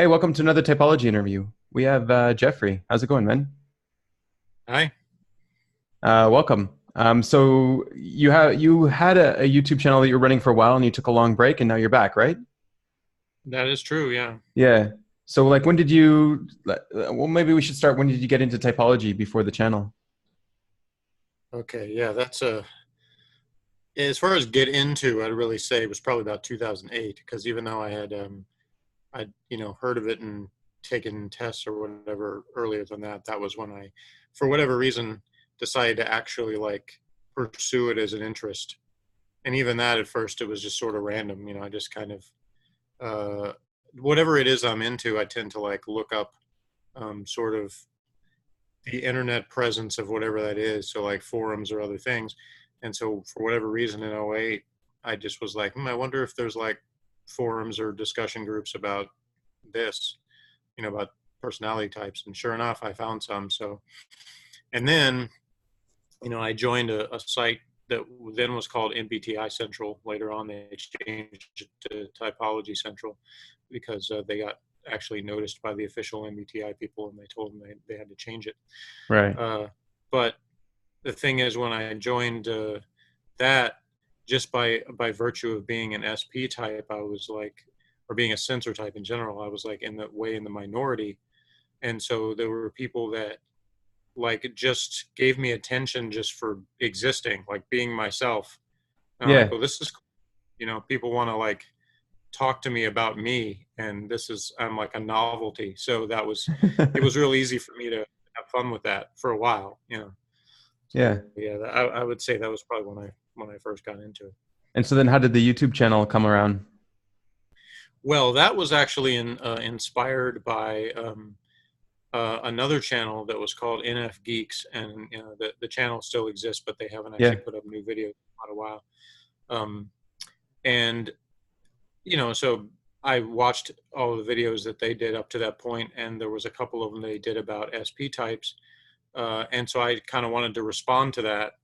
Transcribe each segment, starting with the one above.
Hey, welcome to another typology interview. We have Jeffrey. How's it going, man? Hi, Welcome. So you had a YouTube channel that you were running for a while, and you took a long break, and now you're back, right? that is true. Yeah. Yeah. So like, when did you? Well, maybe we should start. When did you get into typology before the channel? Okay. Yeah. As far as get into, I'd really say it was probably about 2008 because even though I heard of it and taken tests or whatever earlier than that, that was when I, for whatever reason, decided to actually like pursue it as an interest. And even that at first, it was just sort of random. I just kind of, uh, whatever it is I'm into, I tend to like look up sort of the internet presence of whatever that is. So like forums or other things. And so for whatever reason in '08, I just was like, I wonder if there's like forums or discussion groups about this, about personality types. And sure enough, I found some. So, and then, I joined a site that then was called MBTI Central. Later on, they changed it to Typology Central because they got actually noticed by the official MBTI people and they told them they had to change it. Right. Uh, but the thing is, when I joined that, just by virtue of being an SP type, I was like, or being a sensor type in general, I was like in the minority, and so there were people that like just gave me attention just for existing, like being myself. And I'm like, Yeah. well, this is, people want to like talk to me about me, and I'm like a novelty. So it was real easy for me to have fun with that for a while. Yeah. So yeah, I would say that was probably when I first got into it. And so then, how did the YouTube channel come around? Well, that was actually inspired by another channel that was called NF Geeks, and the channel still exists, but they haven't actually Yeah. put up new videos in quite a while. Um, and so I watched all the videos that they did up to that point, and there was a couple of them they did about SP types, and so I kind of wanted to respond to that.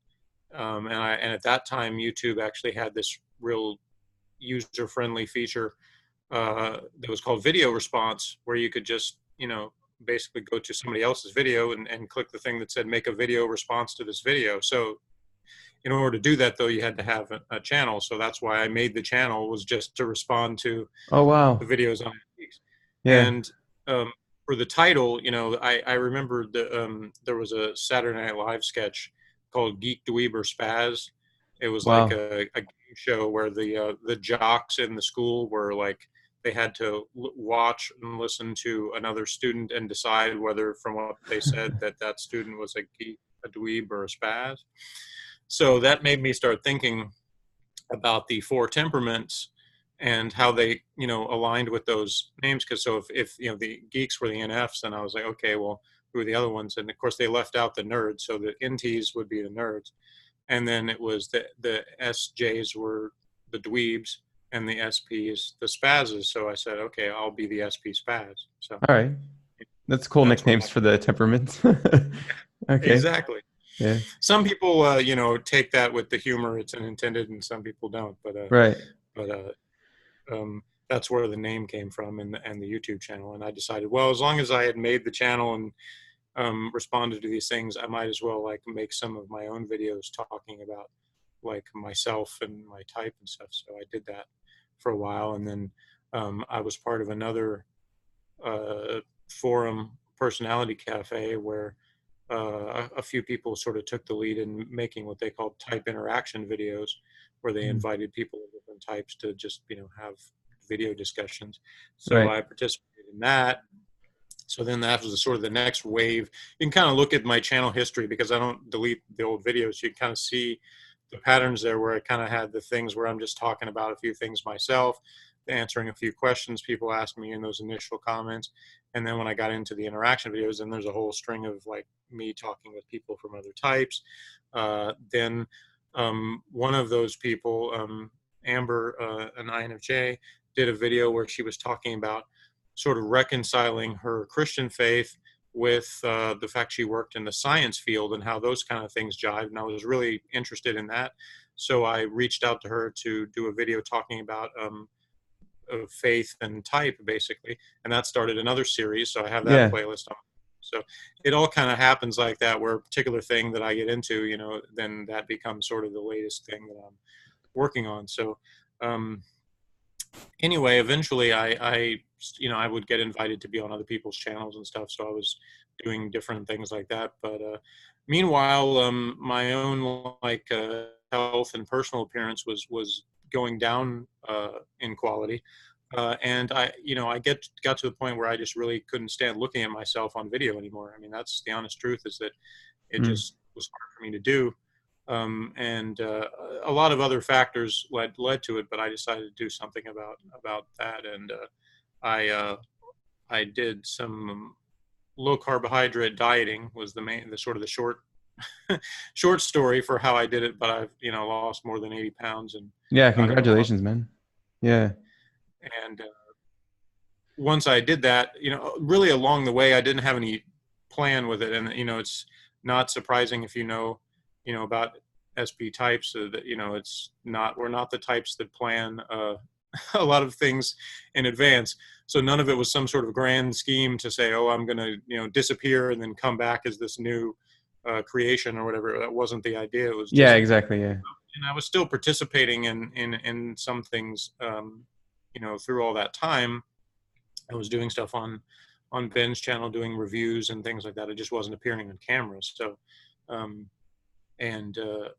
And at that time, YouTube actually had this real user friendly feature that was called video response, where you could just basically go to somebody else's video and click the thing that said make a video response to this video. So in order to do that, though, you had to have a channel. So that's why I made the channel, was just to respond to Oh, the wow. videos on it. Yeah. And for the title, I remember there was a Saturday Night Live sketch called Geek Dweeb or Spazz. It was like Wow. a game show where the jocks in the school were like, they had to watch and listen to another student and decide whether, from what they said, that student was a geek, a dweeb, or a spaz. So that made me start thinking about the four temperaments and how they aligned with those names. Because so if the geeks were the NFs, then I was like, okay, well, who are the other ones? And of course they left out the nerds, so the NTs would be the nerds, and then it was the SJs were the dweebs, and the SPs the spazzes. So I said, okay, I'll be the SP spaz. So All right. That's cool that's where nicknames that for the temperaments. Okay. exactly. Yeah. Some people take that with the humor it's intended, and some people don't, Right. but that's where the name came from, and the YouTube channel. And I decided, well, as long as I had made the channel and responded to these things, I might as well like make some of my own videos talking about like myself and my type and stuff. So I did that for a while, and then I was part of another forum, personality cafe, where a few people sort of took the lead in making what they called type interaction videos, where they Mm. invited people of different types to just have video discussions. So Right. I participated in that. So then that was sort of the next wave. You can kind of look at my channel history, because I don't delete the old videos. You can kind of see the patterns there, where I kind of had the things where I'm just talking about a few things myself, answering a few questions people asked me in those initial comments. And then when I got into the interaction videos, then there's a whole string of like me talking with people from other types. Then one of those people, Amber, an INFJ, did a video where she was talking about sort of reconciling her Christian faith with the fact she worked in the science field and how those kind of things jive. And I was really interested in that. So I reached out to her to do a video talking about of faith and type, basically, and that started another series. So I have that Yeah. playlist on. So it all kind of happens like that, where a particular thing that I get into, then that becomes sort of the latest thing that I'm working on. So um, anyway, eventually I would get invited to be on other people's channels and stuff. So I was doing different things like that. But meanwhile, my own health and personal appearance was going down in quality. And got to the point where I just really couldn't stand looking at myself on video anymore. I mean, that's the honest truth, is that it Mm. just was hard for me to do. And a lot of other factors led to it, but I decided to do something about that. And I did some low carbohydrate dieting, was the sort of the short short story for how I did it. But I've lost more than 80 pounds and Yeah, got into hospital. congratulations, man. Yeah. And once I did that, really along the way, I didn't have any plan with it. And it's not surprising if about SP types, that we're not the types that plan a lot of things in advance. So none of it was some sort of grand scheme to say, oh, I'm going to disappear and then come back as this new creation or whatever. That wasn't the idea. It was Yeah, just, exactly. Yeah. and I was still participating in some things, through all that time. I was doing stuff on Ben's channel, doing reviews and things like that. It just wasn't appearing on camera. So, and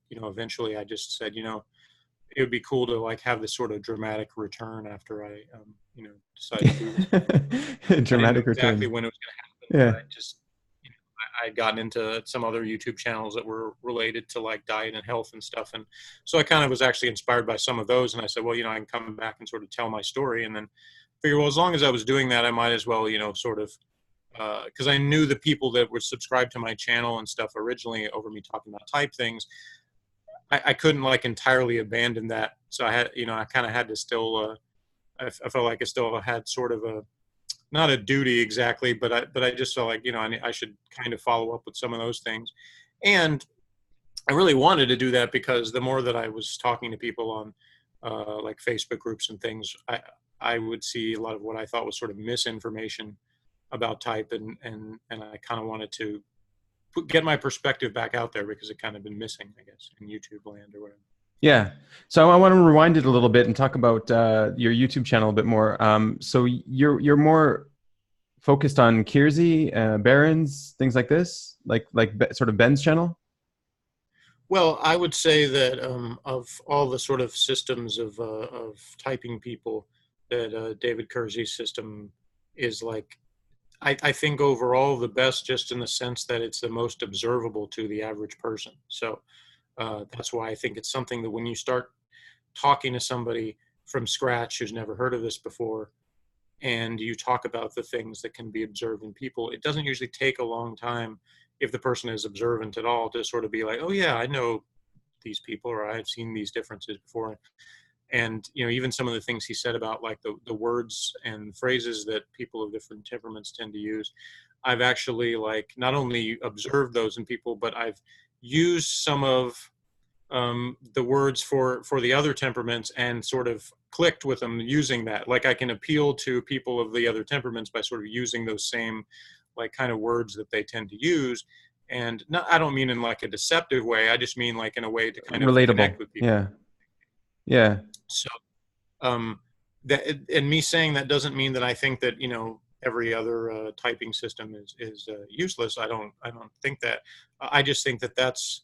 eventually I just said, it would be cool to have this sort of dramatic return after I, decided to do this. I didn't know Dramatic exactly return. when it was going to happen, but Yeah. I just, I'd gotten into some other YouTube channels that were related to diet and health and stuff. And so I kind of was actually inspired by some of those. And I said, well, I can come back and sort of tell my story, and then figure, well, as long as I was doing that, I might as well, sort of, because I knew the people that were subscribed to my channel and stuff originally over me talking about type things. I couldn't entirely abandon that. So I had, I kind of had to still, I felt like I still had sort of not a duty exactly, but I just felt like, I should kind of follow up with some of those things. And I really wanted to do that because the more that I was talking to people on Facebook groups and things, I would see a lot of what I thought was sort of misinformation about type, and I kind of wanted to get my perspective back out there because it kind of been missing, I guess, in YouTube land or whatever. Yeah. So I want to rewind it a little bit and talk about your YouTube channel a bit more. So you're more focused on Kiersey, Barron's, things like this, sort of Ben's channel. Well, I would say that of all the sort of systems of typing people, that David Kersey's system is I think overall the best, just in the sense that it's the most observable to the average person. So that's why I think it's something that when you start talking to somebody from scratch who's never heard of this before, and you talk about the things that can be observed in people, it doesn't usually take a long time, if the person is observant at all, to sort of be like, oh yeah, I know these people, or I've seen these differences before. And even some of the things he said about the words and phrases that people of different temperaments tend to use, I've actually not only observed those in people, but I've used some of the words for the other temperaments and sort of clicked with them using that. I can appeal to people of the other temperaments by sort of using those same kind of words that they tend to use. And not, I don't mean in a deceptive way. I just mean in a way to kind of Relatable. connect with people. Yeah. Yeah. So that, and me saying that doesn't mean that I think that every other typing system is useless. I don't think that. I just think that that's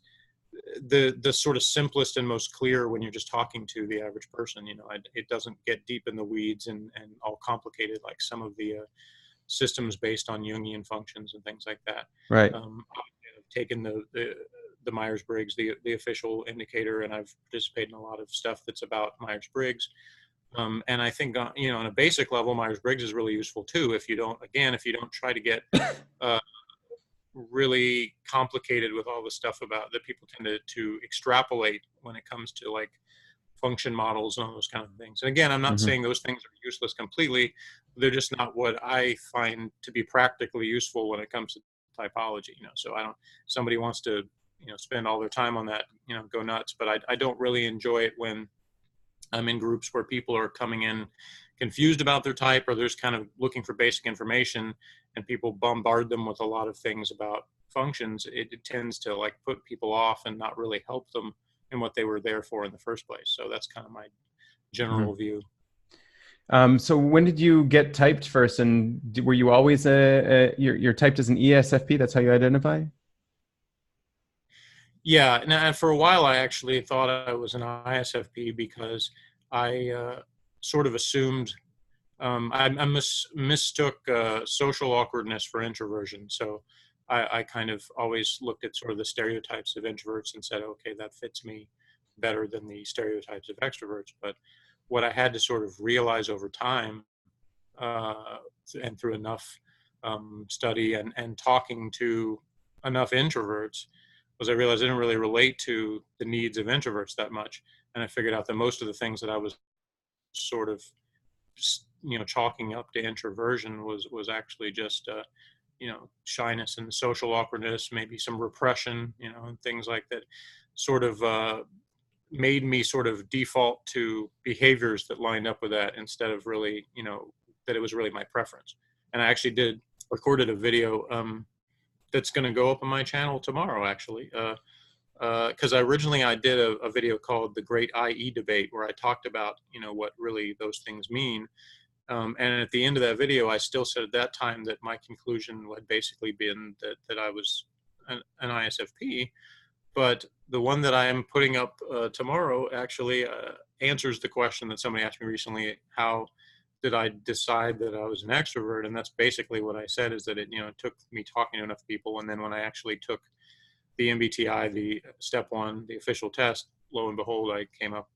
the sort of simplest and most clear when you're just talking to the average person. It doesn't get deep in the weeds and all complicated like some of the systems based on Jungian functions and things like that. Right. I've taken the Myers-Briggs, the official indicator, and I've participated in a lot of stuff that's about Myers-Briggs. And I think, on a basic level, Myers-Briggs is really useful too. If you don't try to get really complicated with all the stuff about that people tend to extrapolate when it comes to function models and all those kind of things. And again, I'm not saying those things are useless completely. They're just not what I find to be practically useful when it comes to typology. So somebody wants to, spend all their time on that, go nuts. But I don't really enjoy it when I'm in groups where people are coming in confused about their type, or they're just kind of looking for basic information, and people bombard them with a lot of things about functions, it tends to like put people off and not really help them in what they were there for in the first place. So that's kind of my general Mhm. view. So when did you get typed first, and were you always you're typed as an ESFP? That's how you identify? Yeah, and for a while I actually thought I was an ISFP because I sort of assumed I mistook social awkwardness for introversion. So I kind of always looked at sort of the stereotypes of introverts and said, okay, that fits me better than the stereotypes of extroverts. But what I had to sort of realize over time uh, and through enough study and talking to enough introverts was I realized I didn't really relate to the needs of introverts that much. And I figured out that most of the things that I was sort of, chalking up to introversion was actually just, shyness and social awkwardness, maybe some repression, and things like that sort of made me sort of default to behaviors that lined up with that instead of really, that it was really my preference. And I actually recorded a video that's going to go up on my channel tomorrow, actually. Because I did a video called "The Great IE Debate," where I talked about what really those things mean. And at the end of that video, I still said at that time that my conclusion had basically been that I was an ISFP. But the one that I am putting up tomorrow actually answers the question that somebody asked me recently: how did I decide that I was an extrovert? And that's basically what I said, is that it took me talking to enough people, and then when I actually took the MBTI, the step one, the official test, lo and behold, I came up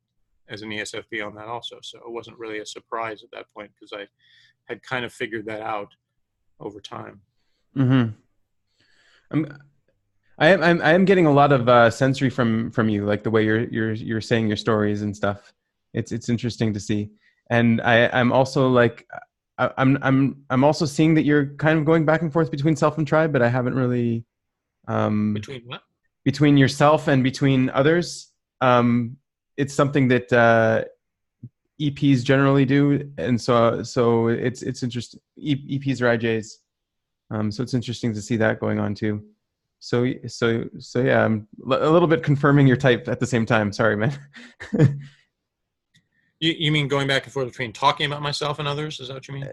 as an ESFP on that also. So it wasn't really a surprise at that point because I had kind of figured that out over time. Mm-hmm. I'm, I am getting a lot of sensory from you, like the way you're saying your stories and stuff. It's interesting to see, and I'm also like I'm also seeing that you're kind of going back and forth between self and tribe, but I haven't really um, Between what? between yourself and between others. Um, it's something that EPs generally do, and so it's interesting. EPs or IJs, so it's interesting to see that going on too. So yeah, I'm a little bit confirming your type at the same time. Sorry, man. You mean going back and forth between talking about myself and others? Is that what you mean?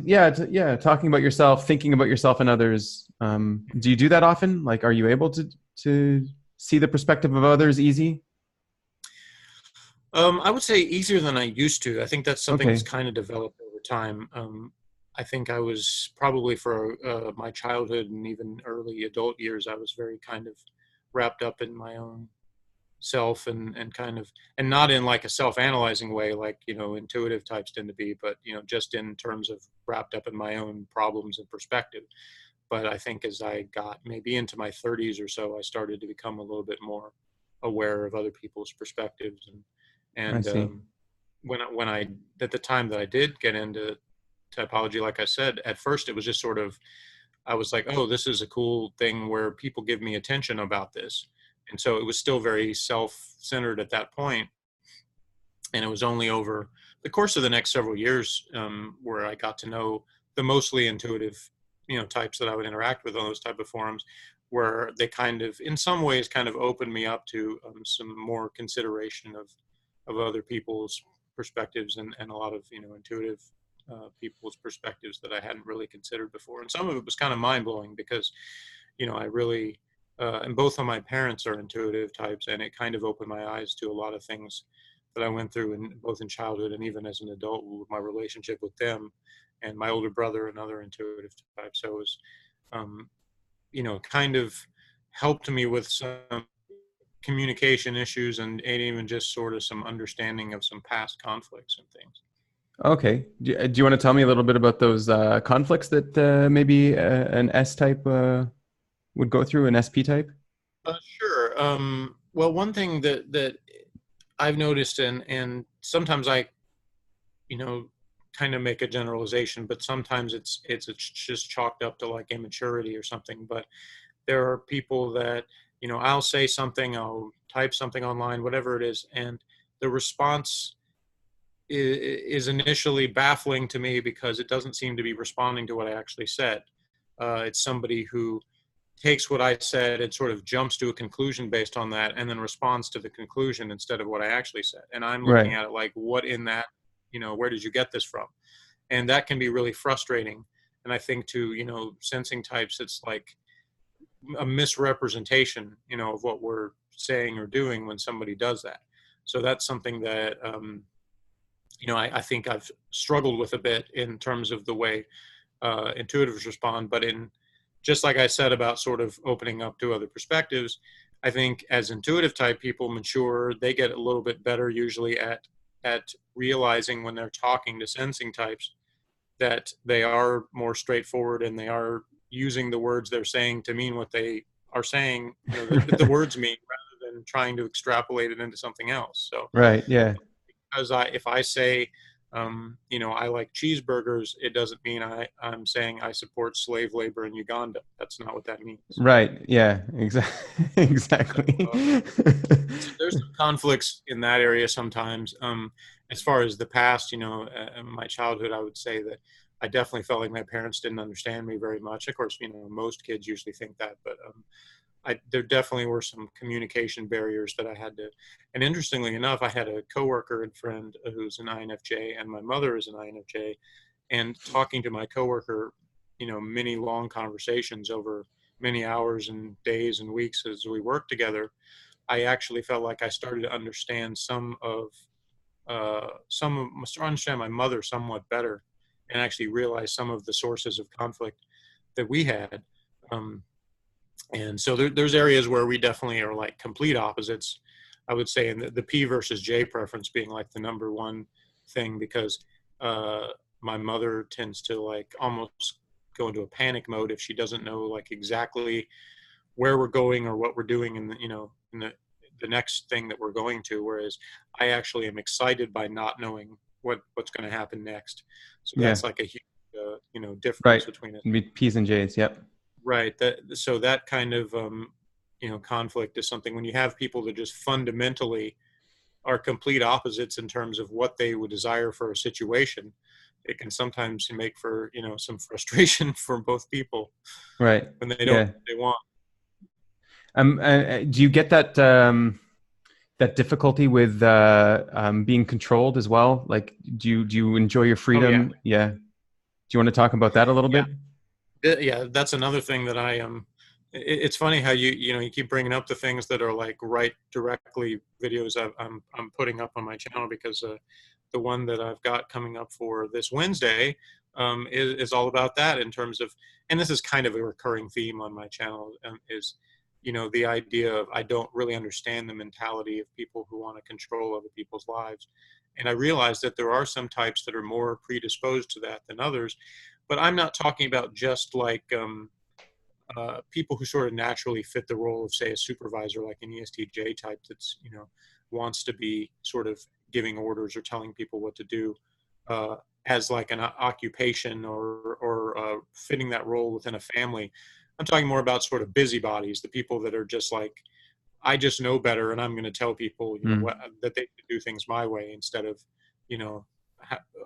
Yeah, talking about yourself, thinking about yourself and others. Do you do that often? Like, are you able to see the perspective of others easy? I would say easier than I used to. I think that's something that's Okay, kind of developed over time. I think I was probably for my childhood and even early adult years, I was very kind of wrapped up in my own self and kind of, and not in like a self-analyzing way like intuitive types tend to be, but just in terms of wrapped up in my own problems and perspective. But I think as I got maybe into my 30s or so, I started to become a little bit more aware of other people's perspectives. I And see. when I at the time that I did get into typology, like I said, at first it was just sort of, I was like, oh, this is a cool thing where people give me attention about this. And so it was still very self-centered at that point. And it was only over the course of the next several years where I got to know the mostly intuitive, types that I would interact with on those type of forums, where they kind of, in some ways, kind of opened me up to some more consideration of other people's perspectives and a lot of intuitive people's perspectives that I hadn't really considered before. And some of it was kind of mind blowing because I really and both of my parents are intuitive types, and it kind of opened my eyes to a lot of things that I went through in both in childhood and even as an adult with my relationship with them, and my older brother, another intuitive type. So it was, um, kind of helped me with some communication issues and even just sort of some understanding of some past conflicts and things. Okay. Do you want to tell me a little bit about those conflicts that maybe an S type would go through, an SP type? Sure. Well, one thing that I've noticed, and sometimes I, you know, kind of make a generalization, but sometimes it's just chalked up to like immaturity or something. But there are people that I'll say something, I'll type something online, whatever it is, and the response is initially baffling to me because it doesn't seem to be responding to what I actually said. It's somebody who takes what I said and sort of jumps to a conclusion based on that and then responds to the conclusion instead of what I actually said. And I'm looking Right. at it like, what in that, where did you get this from? And that can be really frustrating. And I think to, sensing types, it's like a misrepresentation, of what we're saying or doing when somebody does that. So that's something that, I think I've struggled with a bit in terms of the way intuitives respond. But in just like I said about sort of opening up to other perspectives, I think as intuitive type people mature, they get a little bit better usually at realizing when they're talking to sensing types that they are more straightforward and they are using the words they're saying to mean what they are saying, that the words mean, rather than trying to extrapolate it into something else. So Right. Yeah. because if I say, I like cheeseburgers, it doesn't mean I'm saying I support slave labor in Uganda. That's not what that means. Right. Yeah. Exactly. So, Exactly. so there's some conflicts in that area sometimes. As far as the past, in my childhood, I would say that I definitely felt like my parents didn't understand me very much. Of course, most kids usually think that, but there definitely were some communication barriers that I had to. And interestingly enough, I had a coworker and friend who's an INFJ, and my mother is an INFJ. And talking to my coworker, many long conversations over many hours and days and weeks as we worked together, I actually felt like I started to understand understand my mother somewhat better, and actually realize some of the sources of conflict that we had. Um, and so there's areas where we definitely are like complete opposites. I would say in the P versus J preference being like the number one thing, because uh, my mother tends to like almost go into a panic mode if she doesn't know like exactly where we're going or what we're doing in the next thing that we're going to. Whereas I actually am excited by not knowing what's going to happen next. So Yeah. that's like a huge, difference Right. between us. It'd be P's and J's. Yep. Right. That kind of conflict is something when you have people that just fundamentally are complete opposites in terms of what they would desire for a situation. It can sometimes make for some frustration for both people Right. when they don't know Yeah. what they want. Do you get that that difficulty with being controlled as well? Like, do you enjoy your Oh yeah, freedom? Yeah. Do you want to talk about that a little yeah, bit? yeah. That's another thing that I It's funny how you keep bringing up the things that are like right directly videos I'm putting up on my channel, because the one that I've got coming up for this Wednesday is all about that in terms of, and this is kind of a recurring theme on my channel, is the idea of I don't really understand the mentality of people who want to control other people's lives. And I realize that there are some types that are more predisposed to that than others, but I'm not talking about just like people who sort of naturally fit the role of, say, a supervisor, like an ESTJ type that's, wants to be sort of giving orders or telling people what to do uh, as like an occupation, or fitting that role within a family. I'm talking more about sort of busybodies, the people that are just like, I just know better, and I'm going to tell people, Mm. that they should do things my way instead of, you know,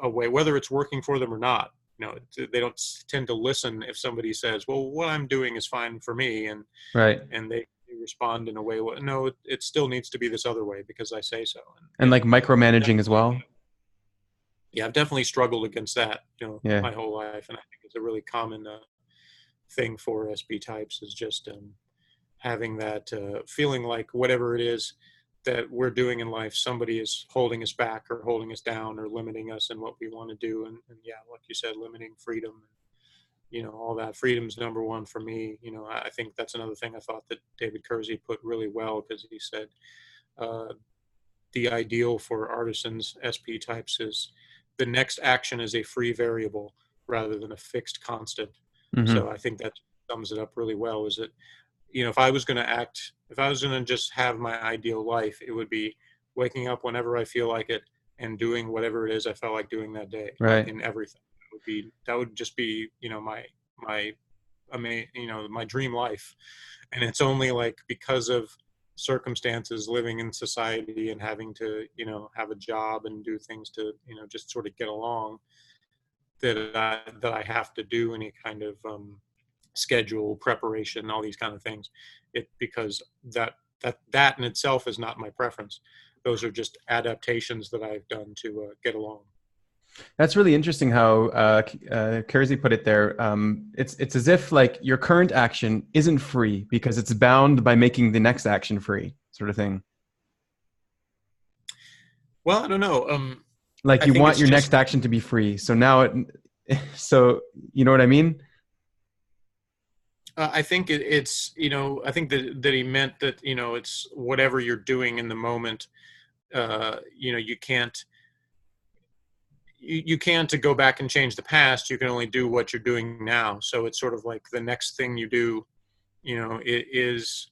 a way, whether it's working for them or not. They don't tend to listen if somebody says, "Well, what I'm doing is fine for me," Right. and they respond in a way, "Well, no, it still needs to be this other way because I say so." And like I've micromanaging as definitely, well. yeah, I've definitely struggled against that, Yeah. my whole life, and I think it's a really common thing for SB types, is just having that feeling like whatever it is that we're doing in life, somebody is holding us back or holding us down or limiting us in what we want to do. And yeah, like you said, limiting freedom, all that. Freedom's number one for me. I think that's another thing I thought that David Kersey put really well, because he said uh, the ideal for artisans, SP types, is the next action is a free variable rather than a fixed constant. So Hmm. I think that sums it up really well. Is that, if I was going to just have my ideal life, it would be waking up whenever I feel like it and doing whatever it is I felt like doing that day, Right. in everything. That would just be, my my dream life. And it's only like because of circumstances, living in society and having to, have a job and do things to, just sort of get along, that I have to do any kind of schedule preparation, all these kind of things. Because that in itself is not my preference. Those are just adaptations that I've done to get along. That's really interesting how Kersey put it there. It's as if like your current action isn't free because it's bound by making the next action free, sort of thing. Well, I don't know. Like I you think want it's your just next action to be free. So now so you know what I mean? I think it's I think that he meant that it's whatever you're doing in the moment. You can't to go back and change the past. You can only do what you're doing now. So it's sort of like the next thing you do, it is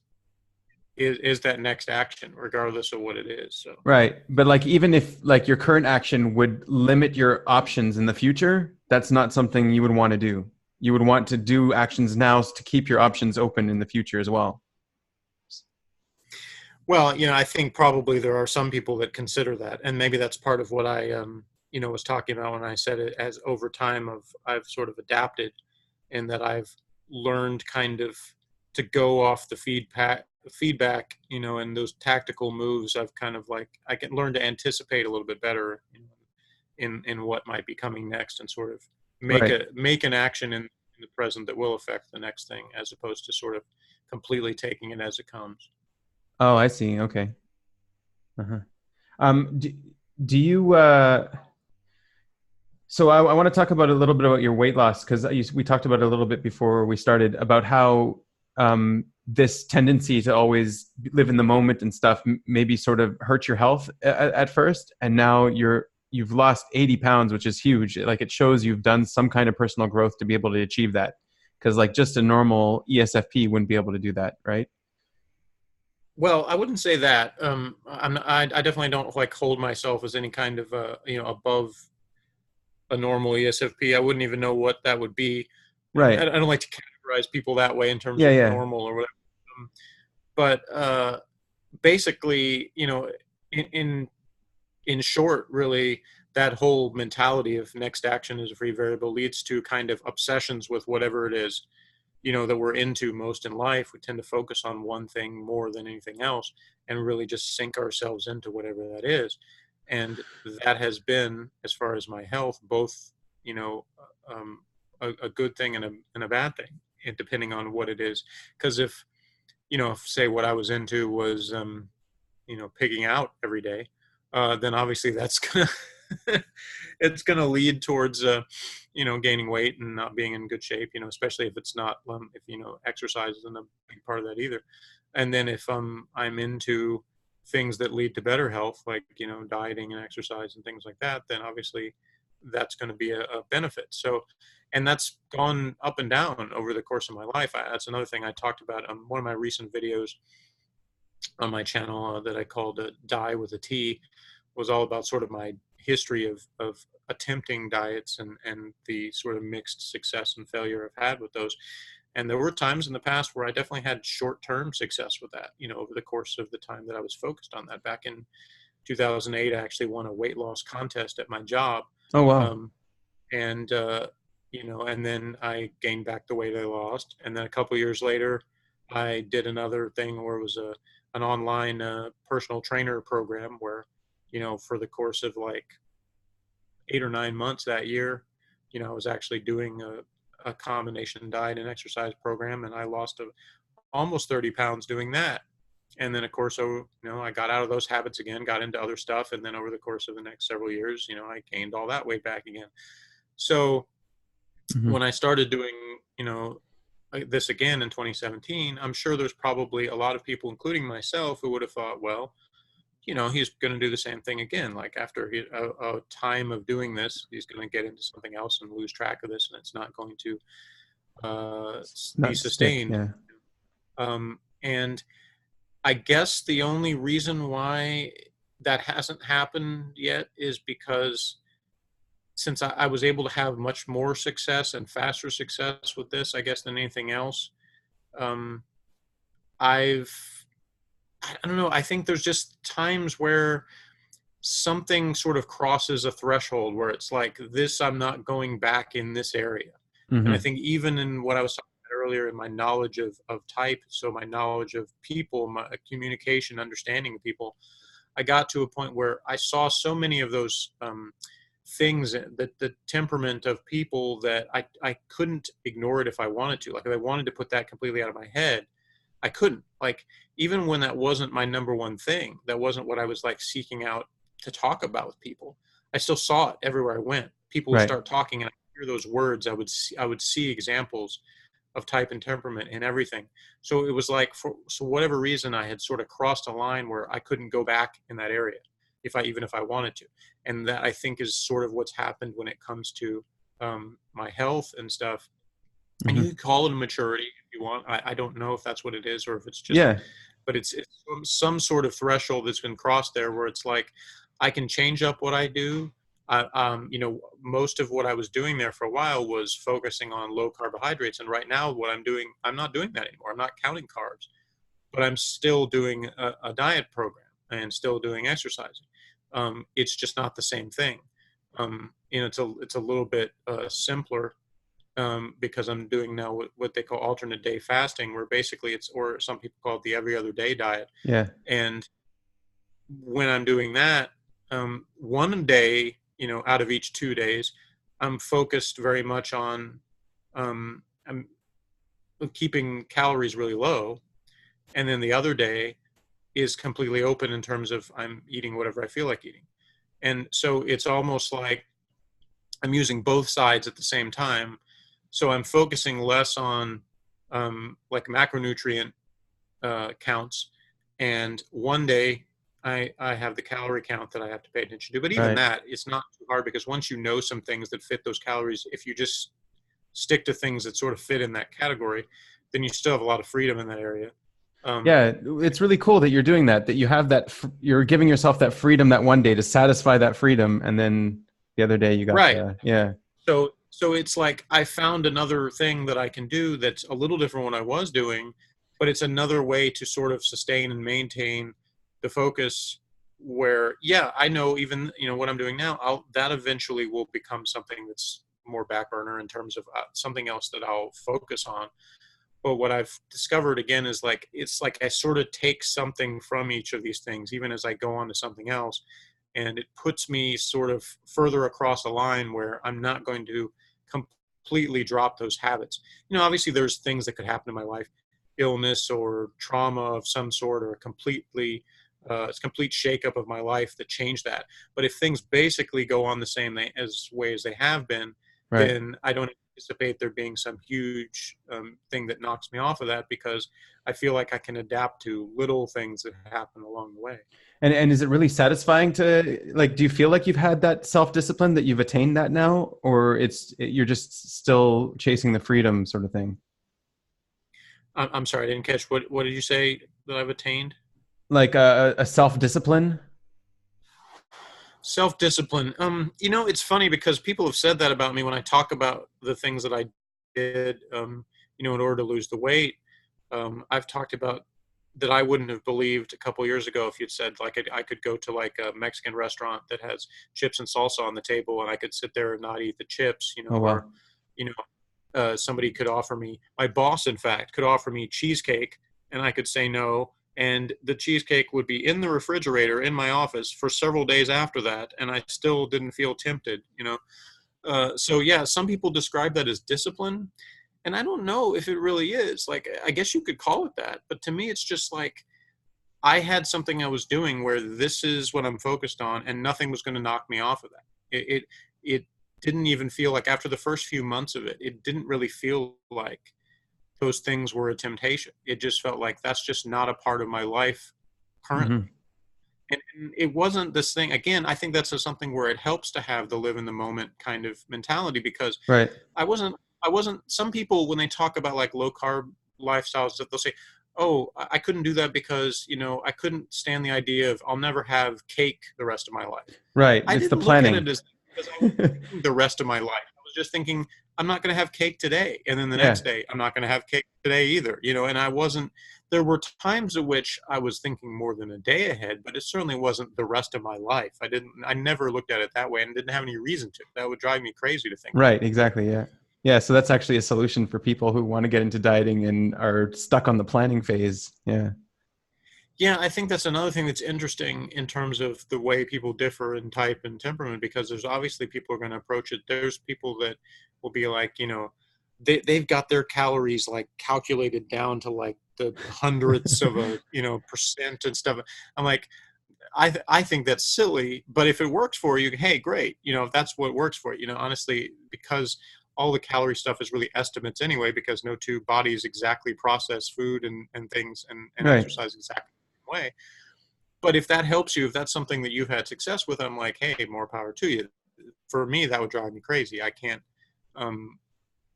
that next action, regardless of what it is. So Right. But like even if like your current action would limit your options in the future, that's not something you would want to do. You would want to do actions now to keep your options open in the future as well. well, I think probably there are some people that consider that, and maybe that's part of what I was talking about when I said it, as over time I've sort of adapted, and that I've learned kind of to go off the feedback, and those tactical moves. I've kind of like I can learn to anticipate a little bit better in what might be coming next, and sort of Right. make an action in the present that will affect the next thing, as opposed to sort of completely taking it as it comes. Oh, I see. Okay. Uh-huh. Do, do you so I want to talk about a little bit about your weight loss because we talked about it a little bit before we started about how this tendency to always live in the moment and stuff maybe sort of hurt your health at first, and now you've lost 80 pounds, which is huge. Like it shows you've done some kind of personal growth to be able to achieve that, because like just a normal ESFP wouldn't be able to do that, right? Well, I wouldn't say that. I definitely don't like hold myself as any kind of above a normal ESFP. I wouldn't even know what that would be. I Right. don't like to categorize people that way in terms Yeah, of yeah. normal or whatever. But basically, in, in in short, really, that whole mentality of next action is a free variable leads to kind of obsessions with whatever it is, that we're into most in life. We tend to focus on one thing more than anything else, and really just sink ourselves into whatever that is. And that has been, as far as my health, both, you know, a good thing and a bad thing, and depending on what it is. Because if say what I was into was, pigging out every day, then obviously that's gonna it's gonna lead towards gaining weight and not being in good shape. Especially if it's not if exercise isn't a big part of that either. And then if I'm into things that lead to better health, like dieting and exercise and things like that, then obviously that's going to be a benefit. So, and that's gone up and down over the course of my life. That's another thing I talked about on one of my recent videos on my channel, that I called Die with a T, was all about sort of my history of attempting diets, and the sort of mixed success and failure I've had with those. And there were times in the past where I definitely had short-term success with that, over the course of the time that I was focused on that. Back in 2008, I actually won a weight loss contest at my job. Oh wow. Um, and, and then I gained back the weight I lost. And then a couple years later, I did another thing where it was an online personal trainer program where, for the course of like 8 or 9 months that year, I was actually doing a combination diet and exercise program, and I lost almost 30 pounds doing that. And then of course, I got out of those habits again, got into other stuff. And then over the course of the next several years, I gained all that weight back again. So Hmm. when I started doing, this again in 2017, I'm sure there's probably a lot of people, including myself, who would have thought, well, he's going to do the same thing again. Like after a time of doing this, he's going to get into something else and lose track of this, and it's not going to be Not stick. sustained. Yeah. And I guess the only reason why that hasn't happened yet is because since I was able to have much more success and faster success with this, I guess, than anything else, um, I've I don't know. I think there's just times where something sort of crosses a threshold where it's like, this, I'm not going back in this area. And I Mm-hmm. think even in what I was talking about earlier, in my knowledge of type, so my knowledge of people, my communication, understanding of people, I got to a point where I saw so many of those things, that the temperament of people, that I couldn't ignore it if I wanted to. Like if I wanted to put that completely out of my head, I couldn't. Like even when that wasn't my number one thing, that wasn't what I was like seeking out to talk about with people, I still saw it everywhere I went. People would Right. start talking and I hear those words. I would see examples of type and temperament and everything. So it was like, for so whatever reason, I had sort of crossed a line where I couldn't go back in that area, even if I wanted to. And that, I think, is sort of what's happened when it comes to my health and stuff. And you Mm-hmm. could call it a maturity if you want. I don't know if that's what it is, or if it's just, Yeah. but it's some sort of threshold that's been crossed there, where it's like I can change up what I do. Most of what I was doing there for a while was focusing on low carbohydrates, and right now what I'm doing, I'm not doing that anymore. I'm not counting carbs, but I'm still doing a diet program and still doing exercising. It's just not the same thing. It's a little bit simpler, because I'm doing now what they call alternate day fasting, where basically or some people call it the every other day diet. Yeah. And when I'm doing that, one day, out of each 2 days, I'm focused very much on, I'm keeping calories really low. And then the other day is completely open in terms of I'm eating whatever I feel like eating. And so it's almost like I'm using both sides at the same time. So I'm focusing less on like macronutrient counts. And one day I have the calorie count that I have to pay attention to. But even Right. that, it's not too hard, because once you know some things that fit those calories, if you just stick to things that sort of fit in that category, then you still have a lot of freedom in that area. Um, Yeah, it's really cool that you're doing that. That you have that. You're giving yourself that freedom that one day to satisfy that freedom, and then the other day you got right. the yeah. So it's like I found another thing that I can do that's a little different from what I was doing, but it's another way to sort of sustain and maintain the focus, where, yeah, I know, even, what I'm doing now, that eventually will become something that's more back burner in terms of something else that I'll focus on. But what I've discovered again is like, it's like I sort of take something from each of these things, even as I go on to something else. And it puts me sort of further across a line where I'm not going to completely drop those habits. Obviously there's things that could happen in my life, illness or trauma of some sort, or it's complete shakeup of my life that changed that. But if things basically go on the same way as they have been, Right. then I don't anticipate there being some huge thing that knocks me off of that, because I feel like I can adapt to little things that happen along the way. And is it really satisfying to like? Do you feel like you've had that self discipline, that you've attained that now, or you're just still chasing the freedom sort of thing? I'm sorry, I didn't catch what did you say that I've attained? Like a self discipline? Self-discipline. It's funny because people have said that about me when I talk about the things that I did, in order to lose the weight. I've talked about that I wouldn't have believed a couple years ago if you'd said like I could go to like a Mexican restaurant that has chips and salsa on the table and I could sit there and not eat the chips, Oh or, wow. you somebody could offer me, my boss, in fact, could offer me cheesecake and I could say no. And the cheesecake would be in the refrigerator in my office for several days after that. And I still didn't feel tempted. So yeah, some people describe that as discipline. And I don't know if it really is. Like, I guess you could call it that. But to me, it's just like I had something I was doing where this is what I'm focused on, and nothing was going to knock me off of that. It didn't even feel like, after the first few months of it, it didn't really feel like those things were a temptation. It just felt like that's just not a part of my life Hmm. currently. And it wasn't this thing. Again, I think that's something where it helps to have the live in the moment kind of mentality, because Right. I wasn't, some people, when they talk about like low carb lifestyles, that they'll say, oh, I couldn't do that because, I couldn't stand the idea of I'll never have cake the rest of my life. Right. I It's the didn't look at planning. it as because I was thinking the rest of my life. I was just thinking I'm not going to have cake today. And then the Yeah. next day, I'm not going to have cake today either, you know, and I wasn't, there were times at which I was thinking more than a day ahead, but it certainly wasn't the rest of my life. I never looked at it that way and didn't have any reason to. That would drive me crazy to think that. Right. Exactly. Yeah. Yeah. So that's actually a solution for people who want to get into dieting and are stuck on the planning phase. Yeah. Yeah, I think that's another thing that's interesting in terms of the way people differ in type and temperament, because there's obviously people who are going to approach it. There's people that will be like, you know, they've got their calories like calculated down to like the hundredths of a, you know, percent and stuff. I'm like, I think that's silly, but if it works for you, hey, great. You know, if that's what works for you, you know, honestly, because all the calorie stuff is really estimates anyway, because no two bodies exactly process food and things and Right. exercise exactly the same way. But if that helps you, if that's something that you've had success with, I'm like, hey, more power to you. For me, that would drive me crazy. Um,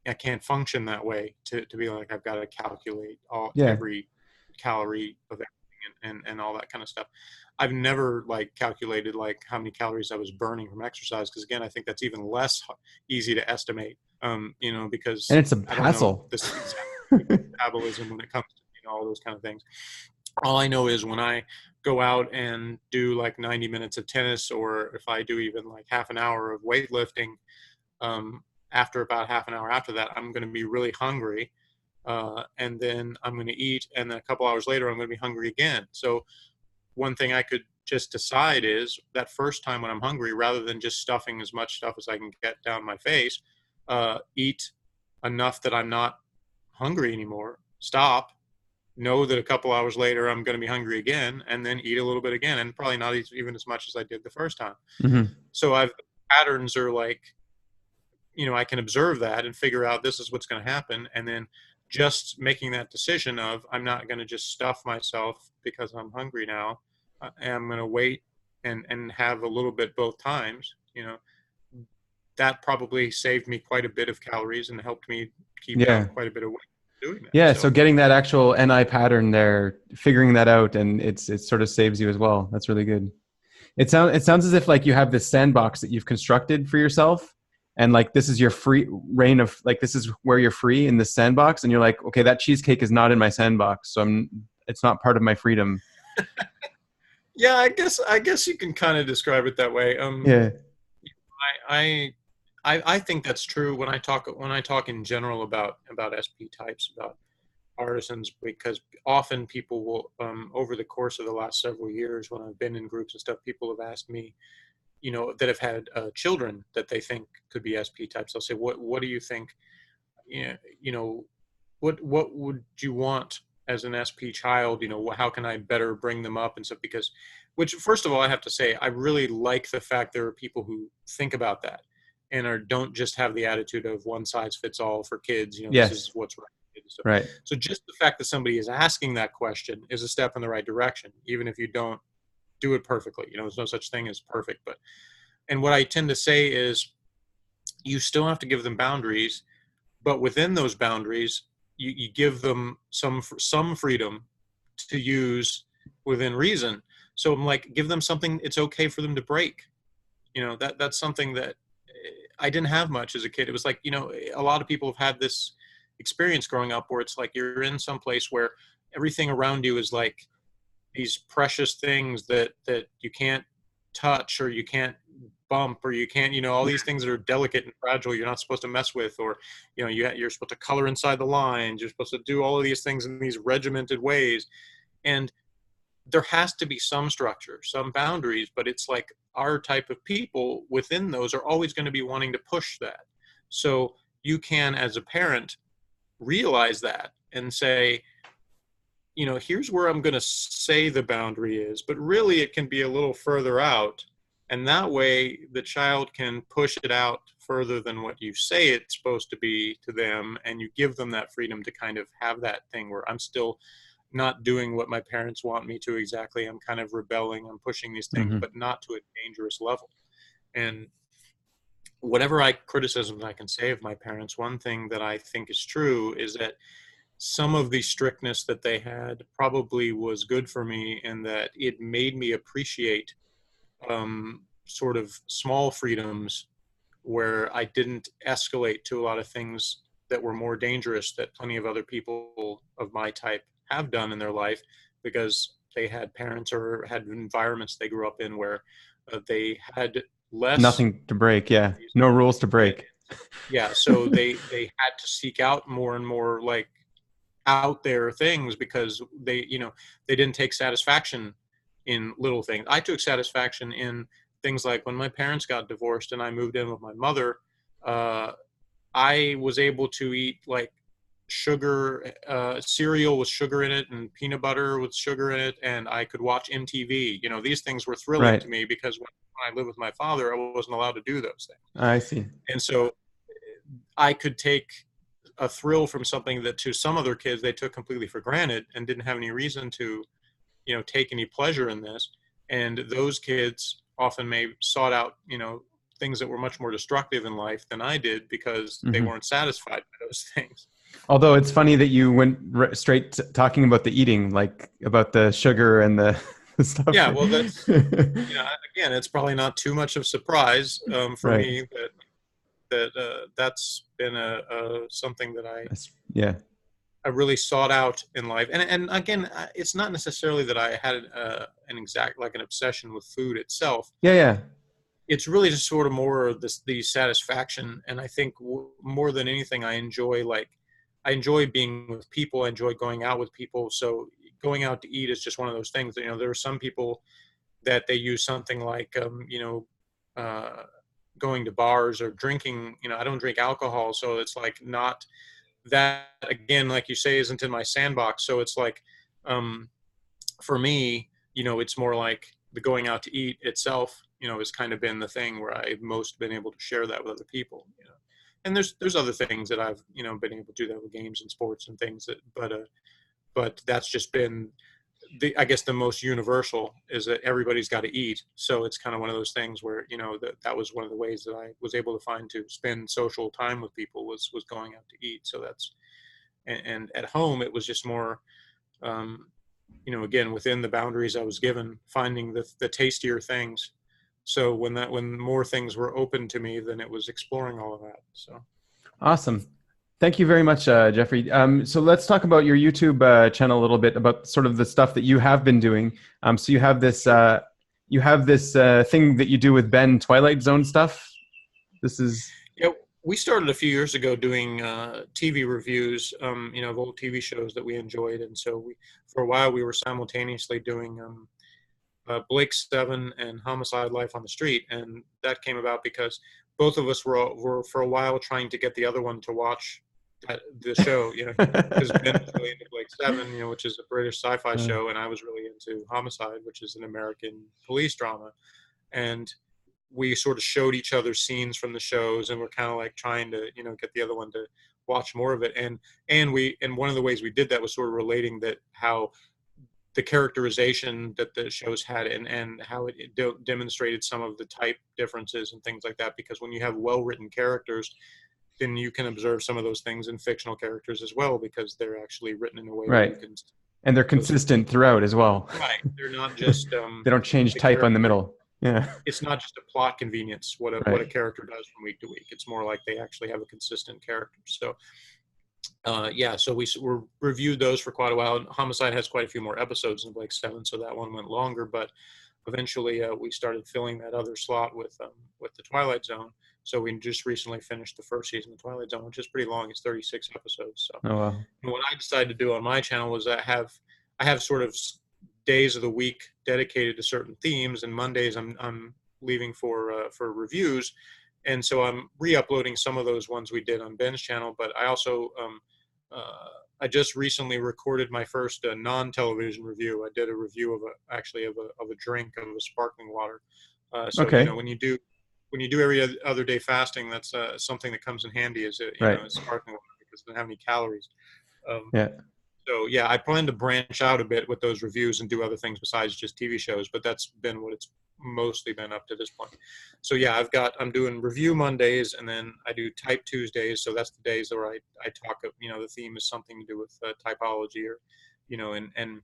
I can't function that way to be like, I've got to calculate Yeah. every calorie of everything and all that kind of stuff. I've never like calculated like how many calories I was burning from exercise. Cause again, I think that's even less easy to estimate, you know, And because it's a I don't know hassle. this exact metabolism when it comes to, you know, all those kind of things. All I know is when I go out and do like 90 minutes of tennis, or if I do even like half an hour of weightlifting, um, after about half an hour after that, I'm going to be really hungry. And then I'm going to eat. And then a couple hours later, I'm going to be hungry again. So one thing I could just decide is that first time when I'm hungry, rather than just stuffing as much stuff as I can get down my face, eat enough that I'm not hungry anymore, stop, know that a couple hours later I'm going to be hungry again, and then eat a little bit again, and probably not even as much as I did the first time. Hmm. So I've patterns are like, you know, I can observe that and figure out this is what's going to happen, and then just making that decision of I'm not going to just stuff myself because I'm hungry now. I'm going to wait and have a little bit both times. You know, that probably saved me quite a bit of calories and helped me keep down Yeah. quite a bit of weight doing that. Yeah. So So getting that actual NI pattern there, figuring that out, and it sort of saves you as well. That's really good. It sounds as if like you have this sandbox that you've constructed for yourself, and like this is your free reign of like this is where you're free in this sandbox, and you're like, okay, that cheesecake is not in my sandbox, so it's not part of my freedom. yeah, I guess you can kind of describe it that way. Yeah. I I think that's true when I talk in general about SP types, about artisans, because often people will over the course of the last several years when I've been in groups and stuff, people have asked me, you know, that have had children that they think could be SP types. They'll say, what do you think? You know, what would you want as an SP child? You know, how can I better bring them up and stuff? Because, which first of all, I have to say, I really like the fact there are people who think about that and don't just have the attitude of one size fits all for kids. You know, this is Yes. what's right. So, Right. so just the fact that somebody is asking that question is a step in the right direction, even if you don't do it perfectly. You know, there's no such thing as perfect. But and what I tend to say is, you still have to give them boundaries, but within those boundaries, you give them some freedom to use within reason. So I'm like, give them something it's okay for them to break. You know, that's something that I didn't have much as a kid. It was like, you know, a lot of people have had this experience growing up where it's like you're in some place where everything around you is like these precious things that you can't touch or you can't bump or you can't, you know, all these things that are delicate and fragile you're not supposed to mess with, or you know, you're supposed to color inside the lines, you're supposed to do all of these things in these regimented ways. And there has to be some structure, some boundaries, but it's like our type of people within those are always going to be wanting to push that. So you can, as a parent, realize that and say, you know, here's where I'm going to say the boundary is, but really it can be a little further out. And that way the child can push it out further than what you say it's supposed to be to them. And you give them that freedom to kind of have that thing where I'm still not doing what my parents want me to exactly. I'm kind of rebelling. I'm pushing these things, Hmm. but not to a dangerous level. And whatever criticisms I can say of my parents, one thing that I think is true is that some of the strictness that they had probably was good for me, and that it made me appreciate sort of small freedoms where I didn't escalate to a lot of things that were more dangerous that plenty of other people of my type have done in their life, because they had parents or had environments they grew up in where they had less Nothing to break. Yeah. boundaries. No rules to And break. yeah, so they had to seek out more and more like out there things, because they didn't take satisfaction in little things. I took satisfaction in things like when my parents got divorced and I moved in with my mother. uh, I was able to eat like sugar cereal with sugar in it and peanut butter with sugar in it, and I could watch MTV. These things were thrilling Right. to me, because when I lived with my father, I wasn't allowed to do those things. I see. And so I could take a thrill from something that to some other kids they took completely for granted and didn't have any reason to, take any pleasure in this. And those kids often may sought out, things that were much more destructive in life than I did, because they Hmm. weren't satisfied by those things. Although it's funny that you went straight talking about the eating, like about the sugar and the, the stuff. Yeah, well, that's, again, it's probably not too much of a surprise for Right. me that's been a something that Yeah. I really sought out in life. And again, it's not necessarily that I had an exact like an obsession with food itself. Yeah. Yeah. It's really just sort of more of the satisfaction. And I think more than anything, I enjoy being with people. I enjoy going out with people. So going out to eat is just one of those things that, there are some people that they use something like, going to bars or drinking. I don't drink alcohol. So it's like not that, again, like you say, isn't in my sandbox. So it's like, um, for me, it's more like the going out to eat itself, has kind of been the thing where I've most been able to share that with other people. And there's other things that I've, been able to do that with games and sports and things that, but that's just been I guess the most universal is that everybody's got to eat. So it's kind of one of those things where, that was one of the ways that I was able to find to spend social time with people was going out to eat. So that's, and at home, it was just more, um, again, within the boundaries I was given, finding the tastier things. So when more things were open to me, then it was exploring all of that. So. Awesome. Thank you very much, Jeffrey. So let's talk about your YouTube channel a little bit, about sort of the stuff that you have been doing. So you have this thing that you do with Ben, Twilight Zone stuff. This is Yeah, we started a few years ago doing TV reviews, of old TV shows that we enjoyed, and so for a while, we were simultaneously doing Blake's Seven and Homicide: Life on the Street, and that came about because both of us were for a while trying to get the other one to watch the show, because Ben was really into Blake Seven, which is a British sci-fi show, and I was really into Homicide, which is an American police drama, and we sort of showed each other scenes from the shows, and we're kind of like trying to, get the other one to watch more of it. And one of the ways we did that was sort of relating that how the characterization that the shows had, and how it demonstrated some of the type differences and things like that. Because when you have well-written characters, then you can observe some of those things in fictional characters as well, because they're actually written in a way where you right, can. and they're consistent throughout as well. Right. They're not just They don't change the type on the character. middle. Yeah. It's not just a plot convenience what a Right. character does from week to week. It's more like they actually have a consistent character. So yeah, so we reviewed those for quite a while. Homicide has quite a few more episodes than Blake Seven, so that one went longer. But eventually, we started filling that other slot with the Twilight Zone. So we just recently finished the first season of Twilight Zone, which is pretty long. It's 36 episodes. So Oh well. and what I decided to do on my channel was I have sort of days of the week dedicated to certain themes, and Mondays I'm leaving for reviews, and so I'm re-uploading some of those ones we did on Ben's channel. But I also I just recently recorded my first non-television review. I did a review of a drink of a sparkling water. So Okay. when you do every other day fasting, that's something that comes in handy is Right. sparkling water, because it doesn't have any calories. Um, Yeah. so yeah, I plan to branch out a bit with those reviews and do other things besides just TV shows, but that's been what it's mostly been up to this point. So yeah, I'm doing review Mondays, and then I do type Tuesdays. So that's the days where I talk, the theme is something to do with typology, or, and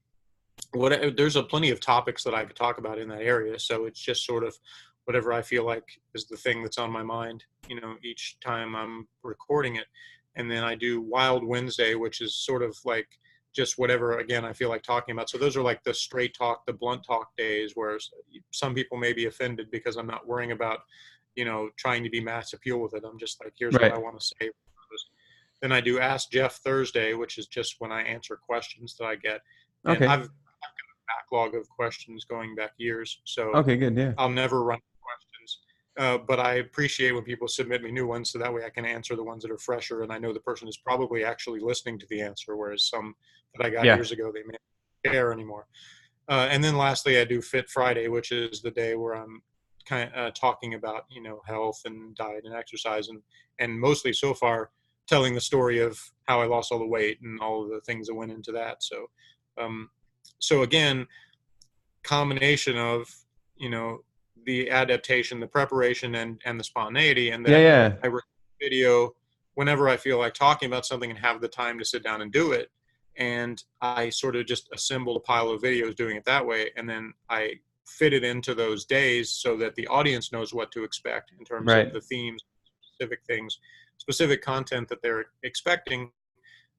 what there's plenty of topics that I could talk about in that area. So it's just sort of whatever I feel like is the thing that's on my mind, each time I'm recording it. And then I do Wild Wednesday, which is sort of like just whatever, again, I feel like talking about. So those are like the straight talk, the blunt talk days, where some people may be offended because I'm not worrying about, trying to be mass appeal with it. I'm just like, here's what I Right. want to say. Then I do Ask Jeff Thursday, which is just when I answer questions that I get. And Okay. I've got a backlog of questions going back years, so Okay, good. Yeah. I'll never run out of questions. But I appreciate when people submit me new ones, so that way I can answer the ones that are fresher, and I know the person is probably actually listening to the answer, whereas some that I got Yeah. years ago, they may not care anymore. And then lastly, I do Fit Friday, which is the day where I'm kind of talking about, health and diet and exercise, and mostly so far telling the story of how I lost all the weight and all of the things that went into that. So, um, so again, combination of, the adaptation, the preparation, and the spontaneity, and Yeah, that yeah. I record video whenever I feel like talking about something and have the time to sit down and do it. And I sort of just assembled a pile of videos doing it that way, and then I fit it into those days so that the audience knows what to expect in terms of Right. the themes, specific things, specific content that they're expecting.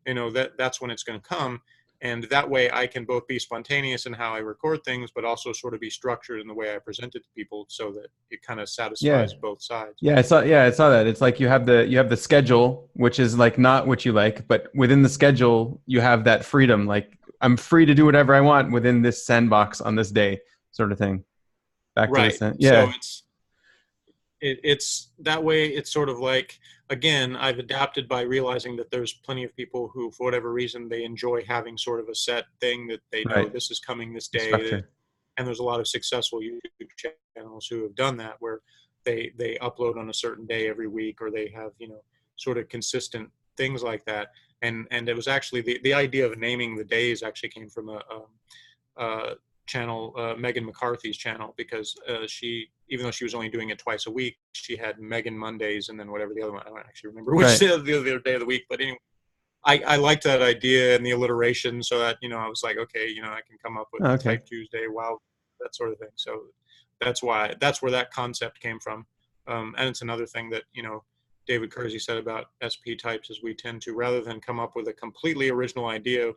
That's when it's going to come. And that way I can both be spontaneous in how I record things, but also sort of be structured in the way I present it to people, so that it kind of Yeah. satisfies both sides. Yeah, I saw. Yeah, I saw that. It's like you have the schedule, which is like not what you like, but within the schedule, you have that freedom. Like I'm free to do whatever I want within this sandbox on this day, sort of thing. Back to the Right. sand. So Yeah, it's that way. It's sort of like, again, I've adapted by realizing that there's plenty of people who, for whatever reason, they enjoy having sort of a set thing that they know right. this is coming this The day. structure. And there's a lot of successful YouTube channels who have done that, where they upload on a certain day every week, or they have, sort of consistent things like that. And it was actually the idea of naming the days actually came from a channel, Megan McCarthy's channel, because she, even though she was only doing it twice a week, she had Megan Mondays and then whatever the other one, I don't actually remember which Right. the other day of the week, but anyway, I liked that idea and the alliteration, so that, I was like, okay, I can come up with Oh, okay. Type Tuesday, wow, that sort of thing. So that's where that concept came from. And it's another thing that, David Kersey said about SP types, is we tend to, rather than come up with a completely original idea,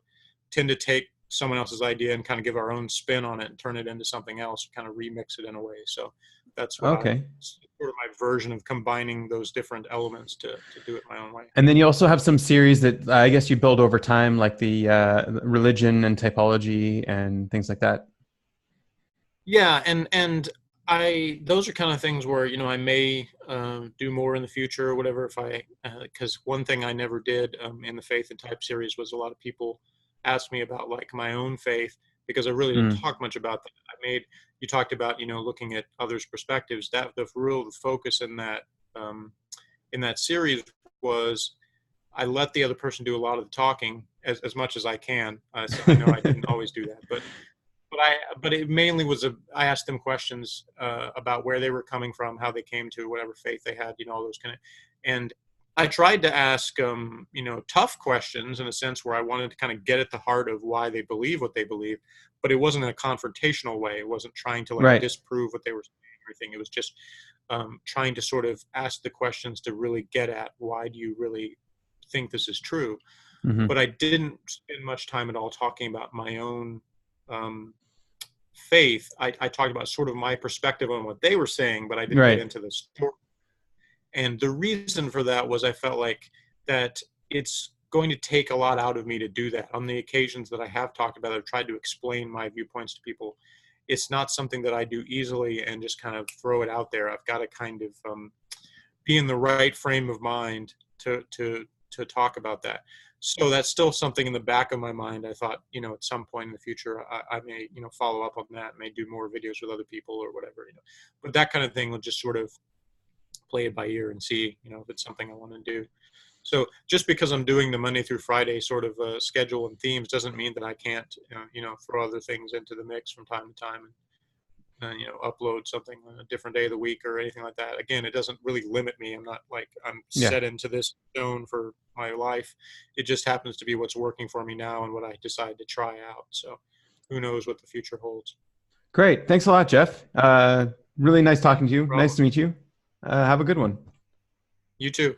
tend to take someone else's idea and kind of give our own spin on it and turn it into something else, kind of remix it in a way. So that's what Okay. sort of my version of combining those different elements to do it my own way. And then you also have some series that I guess you build over time, like the religion and typology and things like that. Yeah, and those are kind of things where, I may do more in the future or whatever, if I, because one thing I never did in the faith and type series was, a lot of people asked me about like my own faith, because I really didn't Mm. talk much about that. You talked about, looking at others' perspectives. That the real focus um, in that series was, I let the other person do a lot of the talking as much as I can. So I know I didn't always do that, but it mainly was I asked them questions about where they were coming from, how they came to whatever faith they had, all those kind of, and I tried to ask tough questions in a sense, where I wanted to kind of get at the heart of why they believe what they believe, but it wasn't in a confrontational way. It wasn't trying to like Right. disprove what they were saying or anything. It was just trying to sort of ask the questions to really get at, why do you really think this is true? Hmm. But I didn't spend much time at all talking about my own um, faith. I talked about sort of my perspective on what they were saying, but I didn't get Right. into the story. And the reason for that was, I felt like that it's going to take a lot out of me to do that. On the occasions that I have talked about, I've tried to explain my viewpoints to people. It's not something that I do easily and just kind of throw it out there. I've got to kind of be in the right frame of mind to talk about that. So that's still something in the back of my mind. I thought, at some point in the future, I may, follow up on that, may do more videos with other people or whatever, but that kind of thing will just sort of play it by ear and see, if it's something I want to do. So just because I'm doing the Monday through Friday sort of schedule and themes doesn't mean that I can't, throw other things into the mix from time to time, and upload something on a different day of the week or anything like that. Again, it doesn't really limit me. I'm not like I'm Yeah. set into this zone for my life. It just happens to be what's working for me now and what I decide to try out. So who knows what the future holds. Great. Thanks a lot, Jeff. Really nice talking to you. Nice Problem. to meet you. Have a good one. You too.